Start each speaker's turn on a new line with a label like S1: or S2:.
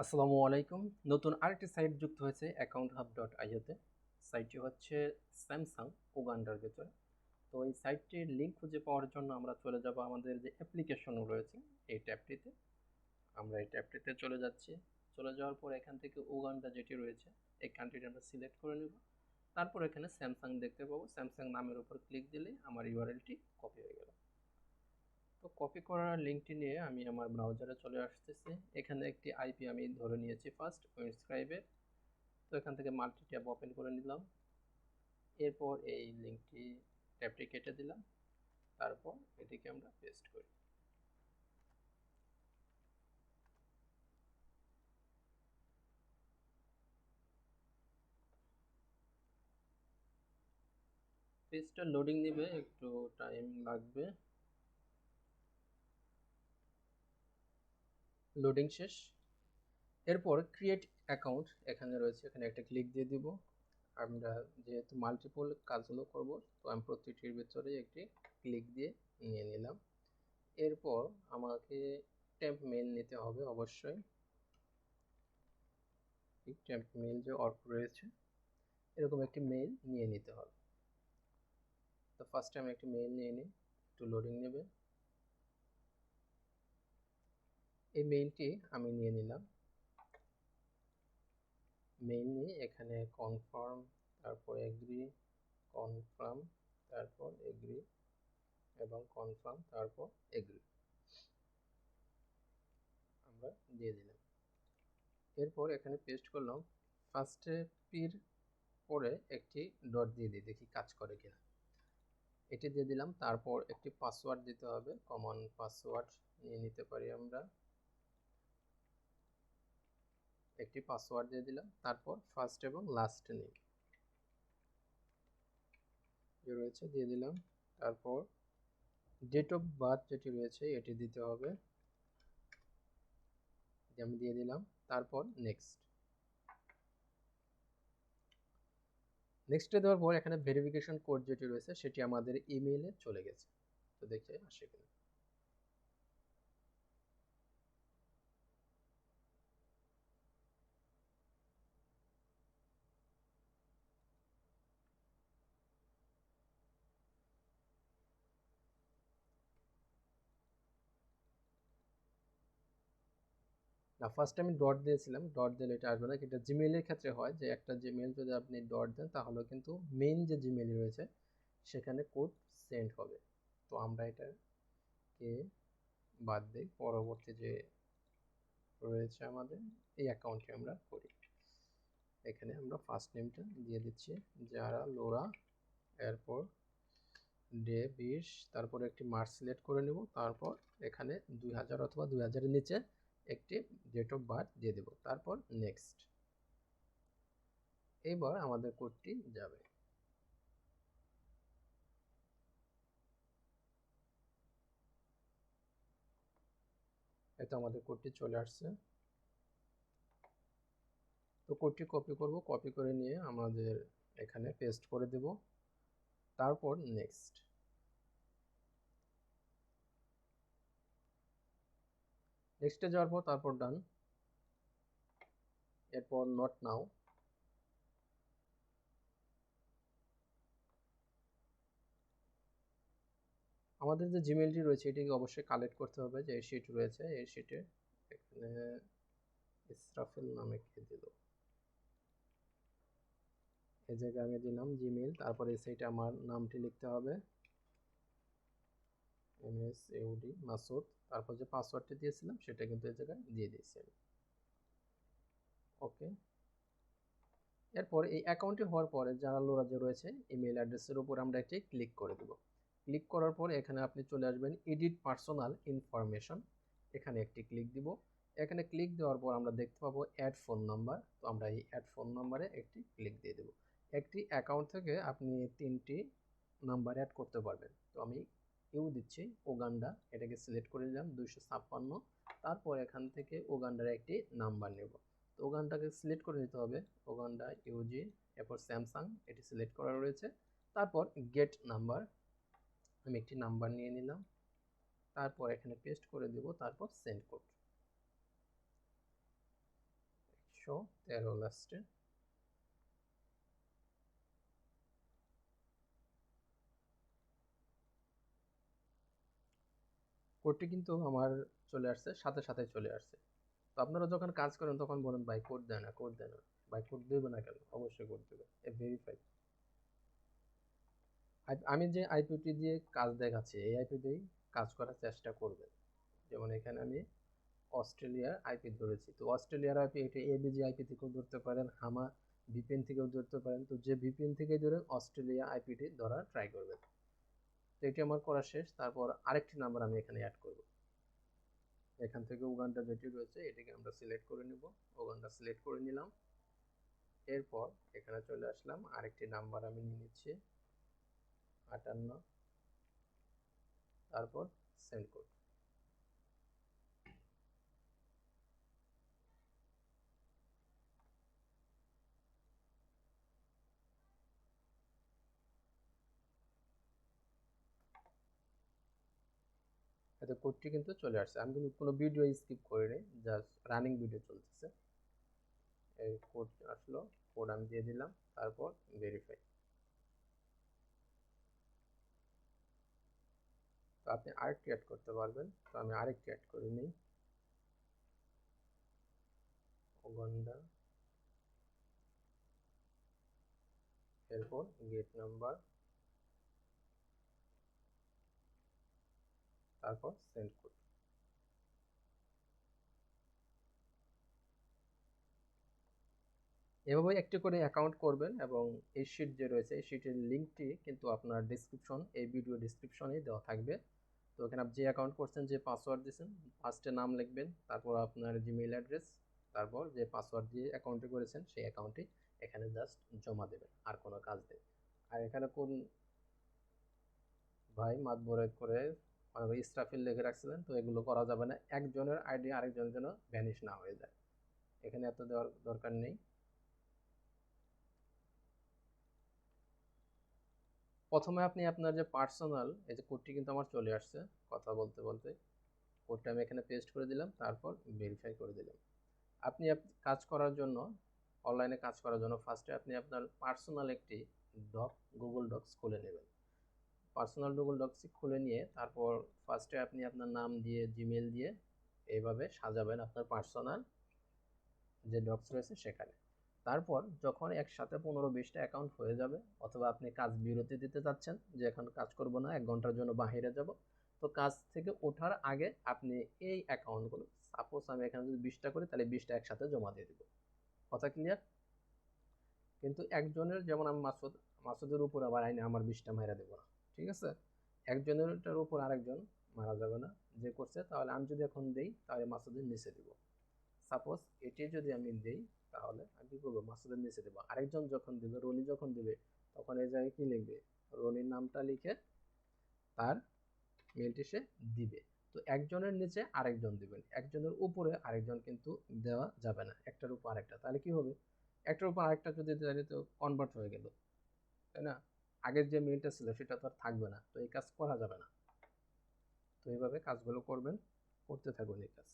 S1: আসসালামু আলাইকুম। নতুন আরেকটি সাইট যুক্ত হয়েছে account-hub.io তে। সাইটটি হচ্ছে স্যামসাং উগান্ডার ভেতরে। তো এই সাইটটির লিঙ্ক খুঁজে পাওয়ার জন্য আমরা চলে যাব আমাদের যে অ্যাপ্লিকেশন রয়েছে এই ট্যাবটিতে। আমরা এই ট্যাবটিতে চলে যাচ্ছি। চলে যাওয়ার পর এখান থেকে উগান্ডা যেটি রয়েছে এই কান্ট্রিটি আমরা সিলেক্ট করে নেব। তারপর এখানে স্যামসাং দেখতে পাবো। স্যামসাং নামের উপর ক্লিক দিলে আমার ইউআরএলটি কপি হয়ে গেল। তো কপি করার লিঙ্কটি নিয়ে আমি আমার ব্রাউজারে চলে আসতেছি। এখানে একটি আইপি আমি ধরে নিয়েছি ফার্স্ট উইন্ডস্ক্রাইবের। তো এখান থেকে মাল্টি ট্যাব ওপেন করে নিলাম। এরপর এই লিঙ্কটি ট্যাবটি কেটে দিলাম। তারপর এটিকে আমরা পেস্ট করি। পেজটা লোডিং নেবে, একটু টাইম লাগবে। লোডিং শেষ। এরপর ক্রিয়েট অ্যাকাউন্ট এখানে রয়েছে, এখানে একটা ক্লিক দিয়ে দিব। আমরা যেহেতু মাল্টিপল কাজগুলো করব, তো আমি প্রতিটির ভিতরে একটি ক্লিক দিয়ে নিয়ে নিলাম। এরপর আমাকে টেম্প মেইল নিতে হবে অবশ্যই। টেম্প মেইল যে অর্ক রয়েছে এরকম একটি মেইল নিয়ে নিতে হবে। তো ফার্স্ট আমি একটি মেইল নিয়ে নিই, একটু লোডিং নেবে। এই মেইলটি আমি নিয়ে নিলাম। মেইল নিয়ে এখানে কনফার্ম, তারপর এগ্রি, কনফার্ম, তারপর এগ্রি এবং কনফার্ম, তারপর এগ্রি আমরা দিয়ে দিলাম। এরপর এখানে পেস্ট করলাম। ফার্স্টে পির পরে একটি ডট দিয়ে দিই, দেখি কাজ করে কিনা। এটি দিয়ে দিলাম। তারপর একটি পাসওয়ার্ড দিতে হবে, কমন পাসওয়ার্ড নিয়ে নিতে পারি আমরা। একটি পাসওয়ার্ড দিয়ে দিলাম। তারপর ফার্স্ট এবং লাস্ট নেম যে রয়েছে দিয়ে দিলাম। তারপর ডেট অফ বার্থ যেটি রয়েছে এটি দিতে হবে, আমি দিয়ে দিলাম। তারপর নেক্সট। নেক্সটে দেওয়ার পর এখানে ভেরিফিকেশন কোড যেটি রয়েছে সেটি আমাদের ইমেইলে চলে গেছে। তো দেখে আসে কিনা। না, ফার্স্ট আমি ডট দিয়েছিলাম, ডট দিলে এটা আসবে না। এটা জিমেইলের ক্ষেত্রে হয় যে একটা জিমেইল যদি আপনি ডট দেন তাহলে কিন্তু মেইন যে জিমেইল রয়েছে সেখানে কোড সেন্ড হবে। তো আমরা এটাকে বাদ দিই, পরবর্তী যে রয়েছে আমাদের এই অ্যাকাউন্টে আমরা করি। এখানে আমরা ফার্স্ট নেমটা দিয়ে দিচ্ছি যারা লোরা, এরপর ডে 20, তারপর একটি মার্চ সিলেক্ট করে নেব। তারপর এখানে 2000 অথবা 2000-এর নিচে একটি ডেট অফ বার্থ দিয়ে দেব। তারপর নেক্সট। এবার আমাদের কোডটি যাবে। এতে আমাদের কোডটি চলে আসছে। তো কোডটি কপি করব, কপি করে নিয়ে আমাদের এখানে পেস্ট করে দেব। তারপর নেক্সট। নেক্সটে যাওয়ার পর তারপর ডান। এরপর নট নাও। আমাদের যে জিমেইলটি রয়েছে এটিকে অবশ্যই কালেক্ট করতে হবে। যে শিট রয়েছে এই শিটে এখানে ইসরাফিল নামে কে দিল, এই জায়গায় আমি দিলাম জিমেইল। তারপরে এই সাইটে আমার নামটি লিখতে হবে, MSUD মাসুদ। তারপর যে পাসওয়ার্ডটি দিয়েছিলাম সেটা কিন্তু এই জায়গায় দিয়ে দিয়েছি আমি। ওকে। এরপর এই অ্যাকাউন্টটি হওয়ার পরে যারা লোরা যে রয়েছে ইমেল অ্যাড্রেসের উপর আমরা একটি ক্লিক করে দেব। ক্লিক করার পর এখানে আপনি চলে আসবেন এডিট পার্সোনাল ইনফরমেশন, এখানে একটি ক্লিক দিব। এখানে ক্লিক দেওয়ার পর আমরা দেখতে পাবো অ্যাড ফোন নাম্বার। তো আমরা এই অ্যাড ফোন নাম্বারে একটি ক্লিক দিয়ে দেব। একটি অ্যাকাউন্ট থেকে আপনি 3টি নাম্বার অ্যাড করতে পারবেন। তো আমি দিচ্ছি উগান্ডা, এটাকে সিলেক্ট করে দিলাম 256। তারপর এখান থেকে উগান্ডার একটি নাম্বার নেব। তো ওগানটাকে সিলেক্ট করে নিতে হবে, ওগান্ডা ইউজি। এরপর স্যামসাং এটি সিলেক্ট করা রয়েছে। তারপর গেট নাম্বার, আমি একটি নাম্বার নিয়ে নিলাম। তারপর এখানে পেস্ট করে দেব। তারপর সেন্ড কোড। 513 লাস্টে। কোডটি কিন্তু আমার চলে আসছে, সাথে সাথে চলে আসছে। তো আপনারা যখন কাজ করেন তখন বলেন ভাই কোড দেয় না, কোড দেয় না। ভাই কোড দেবে না কেন? অবশ্যই কোড দেবে, ভেরিফাই। আমি যে আইপিটি দিয়ে কাজ দেখাচ্ছি এই আইপি দিয়েই কাজ করার চেষ্টা করবেন। যেমন এখানে আমি অস্ট্রেলিয়ার আইপি ধরেছি, তো অস্ট্রেলিয়ার আইপি এটা এবিজি আইপি থেকেও ধরতে পারেন, হামা ভিপিএন থেকেও ধরতে পারেন। তো যে ভিপিএন থেকে ধরে অস্ট্রেলিয়া আইপিটি ধরার ট্রাই করবেন। তো এটি আমার করা শেষ। তারপর আরেকটি নাম্বার আমি এখানে অ্যাড করব। এখান থেকে উগান্ডা যেটি রয়েছে এটিকে আমরা সিলেক্ট করে নিব। উগান্ডা সিলেক্ট করে নিলাম। এরপর এখানে চলে আসলাম, আরেকটি নাম্বার আমি নিয়ে নিচ্ছি 58, তারপর সেন্ড কোড। এতে কোডটি কিন্তু চলে আসছে। আমি কিন্তু কোনো ভিডিও স্কিপ করিনি, জাস্ট রানিং ভিডিও চলতেছে। এই কোড আসলো, কোড আমি দিয়ে দিলাম, তারপর ভেরিফাই। তো আপনি আরেকটি অ্যাড করতে পারবেন। তো আমি আরেকটি অ্যাড করে নিই, উগান্ডা। এরপর গেট নাম্বার, তারপর সেন্ড কোড। এভাবে একটি করে অ্যাকাউন্ট করবেন এবং এই শিট যে রয়েছে এই শিটের লিঙ্কটি কিন্তু আপনার ডিসক্রিপশন, এই ভিডিও ডিসক্রিপশনেই দেওয়া থাকবে। তো এখানে আপনি যে অ্যাকাউন্ট করছেন, যে পাসওয়ার্ড দিয়েছেন, ফার্স্টে নাম লিখবেন, তারপর আপনার জিমেইল অ্যাড্রেস, তারপর যে পাসওয়ার্ড দিয়ে অ্যাকাউন্টে করেছেন সেই অ্যাকাউন্টে এখানে জাস্ট জমা দেবেন, আর কোনো কাজ নেই। আর এখানে কোন ভাই মাতবরে করে অনেক ইসরাফিল লিখে রাখছিলেন, তো এগুলো করা যাবে না। একজনের আইডি আরেকজনের জন্য ভ্যানিশ না হয়ে যায়, এখানে এত দেওয়ার দরকার নেই। প্রথমে আপনি আপনার যে পার্সোনাল, এই যে কোডটি কিন্তু আমার চলে আসছে কথা বলতে বলতে, কোডটা আমি এখানে পেস্ট করে দিলাম, তারপর ভেরিফাই করে দিলাম। আপনি কাজ করার জন্য, অনলাইনে কাজ করার জন্য ফার্স্টে আপনি আপনার পার্সোনাল একটি গুগল ডক্স খুলে নেবেন। পার্সোনাল গুগল ডক্স খুলে নিয়ে তারপর ফার্স্টে আপনি আপনার নাম দিয়ে জিমেল দিয়ে এইভাবে সাজাবেন আপনার পার্সোনাল যে ডক্স রয়েছে সেখানে। তারপর যখন একসাথে 15-20টা অ্যাকাউন্ট হয়ে যাবে, অথবা আপনি কাজ বিরতি দিতে চাচ্ছেন যে এখন কাজ করব না, 1 ঘন্টার জন্য বাহিরে যাব, তো কাজ থেকে ওঠার আগে আপনি এই অ্যাকাউন্টগুলো, সাপোজ আমি এখানে যদি 20টা করি তাহলে 20টা একসাথে জমা দিয়ে দেবো। কথা ক্লিয়ার? কিন্তু একজনের, যেমন আমি মাসুদের উপর আবার আইনে আমার 20টা মারা দেবো না, ঠিক আছে? একজনের উপর আরেকজন মারা যাবে না যে করছে। তাহলে আমি যদি এখন দেই তাহলে মাসুদের নিচে দিব। সাপোজ এটি যদি আমি দেই তাহলে আমি কি করবো, মাসুদের নিচে দেবো। আরেকজন যখন দিবে, রনি যখন দিবে, তখন এই জায়গায় কি লিখবে, রনির নামটা লিখে তার মেলটি সে দিবে। তো একজনের নিচে আরেকজন দিবেন, একজনের উপরে আরেকজন কিন্তু দেওয়া যাবে না, একটার উপর আরেকটা। তাহলে কি হবে, একটার উপর আরেকটা যদি তাহলে তো কনভার্ট হয়ে গেল, তাই না? আগের যে মেলটা ছিল সেটা তো আর থাকবে না, তো এই কাজ করা যাবে না। তো এইভাবে কাজগুলো করবেন, করতে থাকুন এই কাজ।